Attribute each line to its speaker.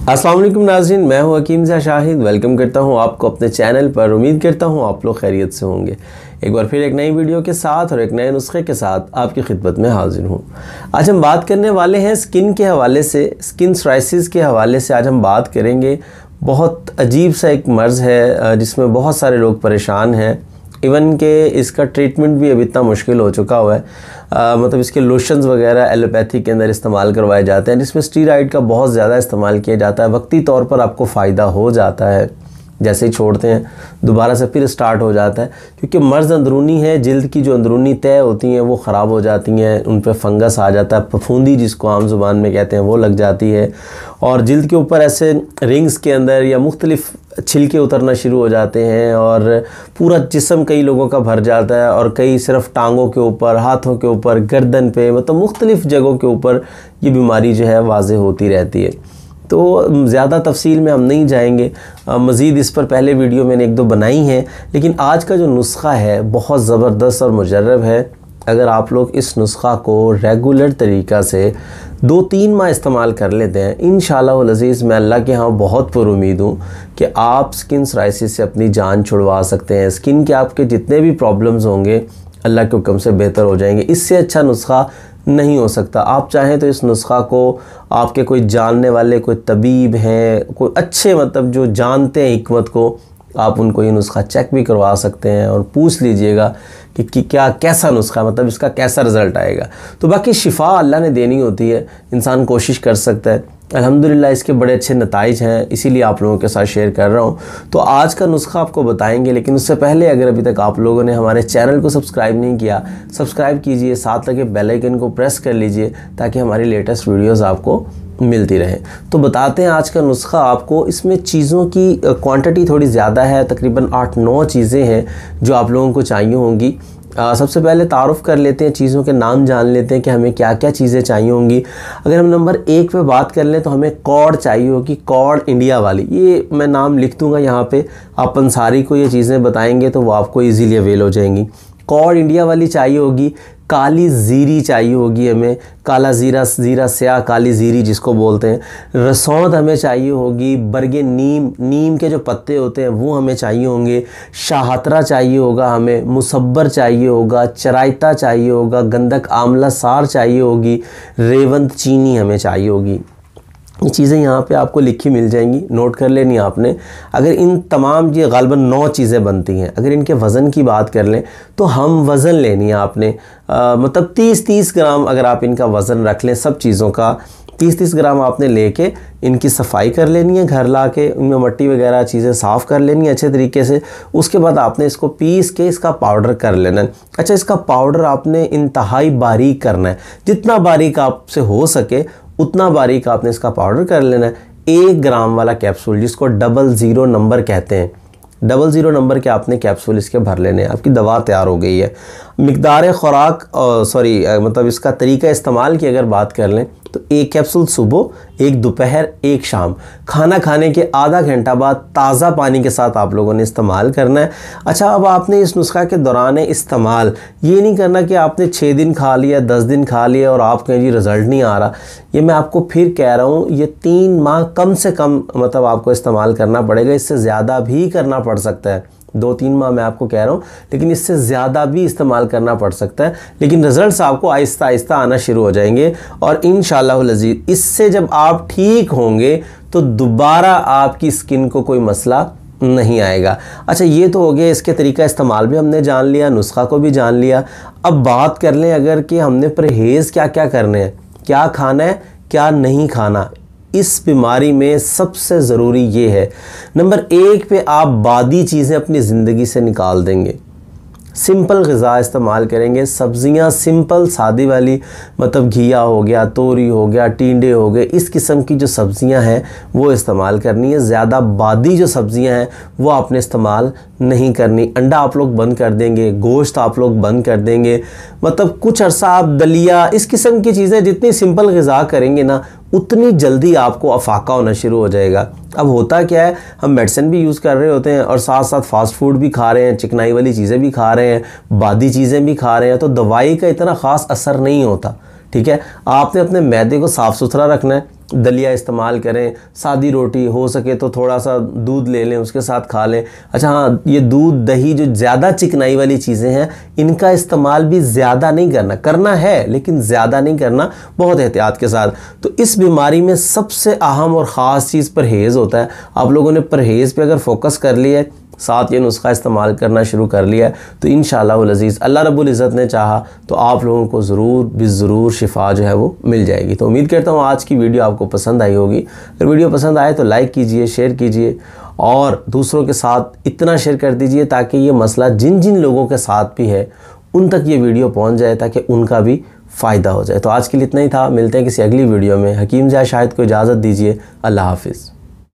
Speaker 1: अस्सलाम वालेकुम नाज़रीन, मैं हूं हकीम ज़ा शाहिद। वेलकम करता हूं आपको अपने चैनल पर। उम्मीद करता हूं आप लोग खैरियत से होंगे। एक बार फिर एक नई वीडियो के साथ और एक नए नुस्खे के साथ आपकी खिदमत में हाजिर हूं। आज हम बात करने वाले हैं स्किन के हवाले से, स्किन सोराइसिस के हवाले से आज हम बात करेंगे। बहुत अजीब सा एक मर्ज़ है जिसमें बहुत सारे लोग परेशान हैं। इवन के इसका ट्रीटमेंट भी अब इतना मुश्किल हो चुका हुआ है। मतलब इसके लोशंस वगैरह एलोपैथी के अंदर इस्तेमाल करवाए जाते हैं, जिसमें स्टीरॉइड का बहुत ज़्यादा इस्तेमाल किया जाता है। वक्ती तौर पर आपको फ़ायदा हो जाता है, जैसे ही छोड़ते हैं दोबारा से फिर स्टार्ट हो जाता है, क्योंकि मर्ज़ अंदरूनी है। जिल्द की जो अंदरूनी तय होती हैं वो ख़राब हो जाती हैं, उन पर फंगस आ जाता है, फफूंदी जिसको आम ज़ुबान में कहते हैं वो लग जाती है, और जिल्द के ऊपर ऐसे रिंग्स के अंदर या मुख्तलिफ़ छिलके उतरना शुरू हो जाते हैं, और पूरा जिस्म कई लोगों का भर जाता है, और कई सिर्फ टांगों के ऊपर, हाथों के ऊपर, गर्दन पे, मतलब मुख्तलिफ़ जगहों के ऊपर ये बीमारी जो है वाज़े होती रहती है। तो ज़्यादा तफसील में हम नहीं जाएंगे, मज़ीद इस पर पहले वीडियो मैंने एक दो बनाई हैं, लेकिन आज का जो नुस्खा है बहुत ज़बरदस्त और मुजर्रब है। अगर आप लोग इस नुस्खा को रेगुलर तरीक़ा से 2-3 माह इस्तेमाल कर लेते हैं, इंशाअल्लाह अज़ीज़ मैं अल्लाह के यहाँ बहुत पुरुमीद हूँ कि आप स्किन सोराइसिस से अपनी जान छुड़वा सकते हैं। स्किन के आपके जितने भी प्रॉब्लम्स होंगे अल्लाह के हुक्म से बेहतर हो जाएंगे। इससे अच्छा नुस्खा नहीं हो सकता। आप चाहें तो इस नुस्खा को आपके कोई जानने वाले कोई तबीब हैं, कोई अच्छे मतलब जो जानते हैं हिकमत को, आप उनको ये नुस्खा चेक भी करवा सकते हैं और पूछ लीजिएगा कि क्या कैसा नुस्खा, मतलब इसका कैसा रिज़ल्ट आएगा। तो बाकी शिफा अल्लाह ने देनी होती है, इंसान कोशिश कर सकता है। अल्हम्दुलिल्लाह इसके बड़े अच्छे नताइज हैं, इसीलिए आप लोगों के साथ शेयर कर रहा हूँ। तो आज का नुस्खा आपको बताएंगे, लेकिन उससे पहले अगर अभी तक आप लोगों ने हमारे चैनल को सब्सक्राइब नहीं किया, सब्सक्राइब कीजिए, साथ लगे बेल आइकन को प्रेस कर लीजिए ताकि हमारी लेटेस्ट वीडियोज़ आपको मिलती रहे। तो बताते हैं आज का नुस्खा आपको। इसमें चीज़ों की क्वांटिटी थोड़ी ज़्यादा है, तकरीबन 8-9 चीज़ें हैं जो आप लोगों को चाहिए होंगी। सबसे पहले तारुफ़ कर लेते हैं, चीज़ों के नाम जान लेते हैं कि हमें क्या क्या चीज़ें चाहिए होंगी। अगर हम नंबर 1 पे बात कर लें तो हमें कॉर्ड चाहिए होगी, कॉर्ड इंडिया वाली। ये मैं नाम लिख दूँगा यहाँ पे, आप अंसारी को ये चीज़ें बताएंगे तो वो आपको ईज़िली अवेल हो जाएंगी। कॉर्ड इंडिया वाली चाहिए होगी। काली ज़ीरी चाहिए होगी हमें, काला ज़ीरा, ज़ीरा स्याह, काली ज़ीरी जिसको बोलते हैं। रसौंद हमें चाहिए होगी। बरगे नीम, नीम के जो पत्ते होते हैं वो हमें चाहिए होंगे। शाहतरा चाहिए होगा हमें। मुसब्बर चाहिए होगा। चराइता चाहिए होगा। गंधक आंवला सार चाहिए होगी। रेवंत चीनी हमें चाहिए होगी। ये चीज़ें यहाँ पे आपको लिखी मिल जाएंगी, नोट कर लेनी आपने। अगर इन तमाम ये गालिबन 9 चीज़ें बनती हैं। अगर इनके वज़न की बात कर लें तो हम वज़न लेनी है आपने, मतलब 30-30 ग्राम अगर आप इनका वज़न रख लें, सब चीज़ों का 30-30 ग्राम आपने लेके इनकी सफाई कर लेनी है, घर ला के उनमें मट्टी वगैरह चीज़ें साफ़ कर लेनी है अच्छे तरीके से। उसके बाद आपने इसको पीस के इसका पाउडर कर लेना है। अच्छा, इसका पाउडर आपने इंतहाई बारीक करना है, जितना बारीक आपसे हो सके उतना बारीक आपने इसका पाउडर कर लेना है। 1 ग्राम वाला कैप्सूल जिसको 00 नंबर कहते हैं, 00 नंबर के आपने कैप्सूल इसके भर लेने हैं। आपकी दवा तैयार हो गई है। मिकदार ख़ुराक मतलब इसका तरीका इस्तेमाल की अगर बात कर लें तो 1 कैप्सूल सुबह, 1 दोपहर, 1 शाम, खाना खाने के आधा घंटा बाद ताज़ा पानी के साथ आप लोगों ने इस्तेमाल करना है। अच्छा, अब आपने इस नुस्खा के दौरान इस्तेमाल ये नहीं करना कि आपने 6 दिन खा लिया, 10 दिन खा लिया और आप कहें जी रिज़ल्ट नहीं आ रहा। ये मैं आपको फिर कह रहा हूँ, ये 3 माह कम से कम मतलब आपको इस्तेमाल करना पड़ेगा। इससे ज़्यादा भी करना पड़ सकता है, 2-3 माह मैं आपको कह रहा हूँ, लेकिन इससे ज़्यादा भी इस्तेमाल करना पड़ सकता है। लेकिन रिज़ल्ट्स आपको आहिस्ता आहिस्ता आना शुरू हो जाएंगे, और इंशाअल्लाह अज़ीज़ इससे जब आप ठीक होंगे तो दोबारा आपकी स्किन को कोई मसला नहीं आएगा। अच्छा, ये तो हो गया, इसके तरीका इस्तेमाल भी हमने जान लिया, नुस्खा को भी जान लिया। अब बात कर लें अगर कि हमने परहेज़ क्या क्या करने हैं, क्या खाना है क्या नहीं खाना। इस बीमारी में सबसे ज़रूरी ये है, नंबर 1 पे आप बादी चीज़ें अपनी ज़िंदगी से निकाल देंगे। सिंपल ग़िज़ा इस्तेमाल करेंगे, सब्ज़ियाँ सिंपल सादी वाली, मतलब घिया हो गया, तोरी हो गया, टींडे हो गए, इस किस्म की जो सब्ज़ियाँ हैं वो इस्तेमाल करनी है। ज़्यादा बादी जो सब्ज़ियाँ हैं वो आपने इस्तेमाल नहीं करनी। अंडा आप लोग बंद कर देंगे, गोश्त आप लोग बंद कर देंगे, मतलब कुछ अरसा आप दलिया, इस किस्म की चीज़ें जितनी सिंपल ग़िज़ा करेंगे ना उतनी जल्दी आपको अफाका होना शुरू हो जाएगा। अब होता क्या है, हम मेडिसिन भी यूज़ कर रहे होते हैं और साथ साथ फास्ट फूड भी खा रहे हैं, चिकनाई वाली चीज़ें भी खा रहे हैं, बादी चीज़ें भी खा रहे हैं, तो दवाई का इतना ख़ास असर नहीं होता। ठीक है, आपने अपने मैदे को साफ़ सुथरा रखना है, दलिया इस्तेमाल करें, सादी रोटी हो सके तो थोड़ा सा दूध ले लें, उसके साथ खा लें। अच्छा हाँ, ये दूध दही जो ज़्यादा चिकनाई वाली चीज़ें हैं इनका इस्तेमाल भी ज़्यादा नहीं करना है, लेकिन ज़्यादा नहीं करना, बहुत एहतियात के साथ। तो इस बीमारी में सबसे अहम और ख़ास चीज़ परहेज़ होता है। आप लोगों ने परहेज़ पे अगर फोकस कर लिया है, साथ ये नुस्खा इस्तेमाल करना शुरू कर लिया है, तो इंशाअल्लाह अज़ीज़ अल्लाह रब्बुल इज़्ज़त ने चाहा तो आप लोगों को ज़रूर शिफा जो है वो मिल जाएगी। तो उम्मीद करता हूँ आज की वीडियो आपको पसंद आई होगी। अगर वीडियो पसंद आए तो लाइक कीजिए, शेयर कीजिए और दूसरों के साथ इतना शेयर कर दीजिए ताकि ये मसला जिन जिन लोगों के साथ भी है उन तक ये वीडियो पहुँच जाए, ताकि उनका भी फ़ायदा हो जाए। तो आज के लिए इतना ही था, मिलते हैं किसी अगली वीडियो में। हकीम ज़ा शाहिद को इजाज़त दीजिए। अल्लाह हाफिज़।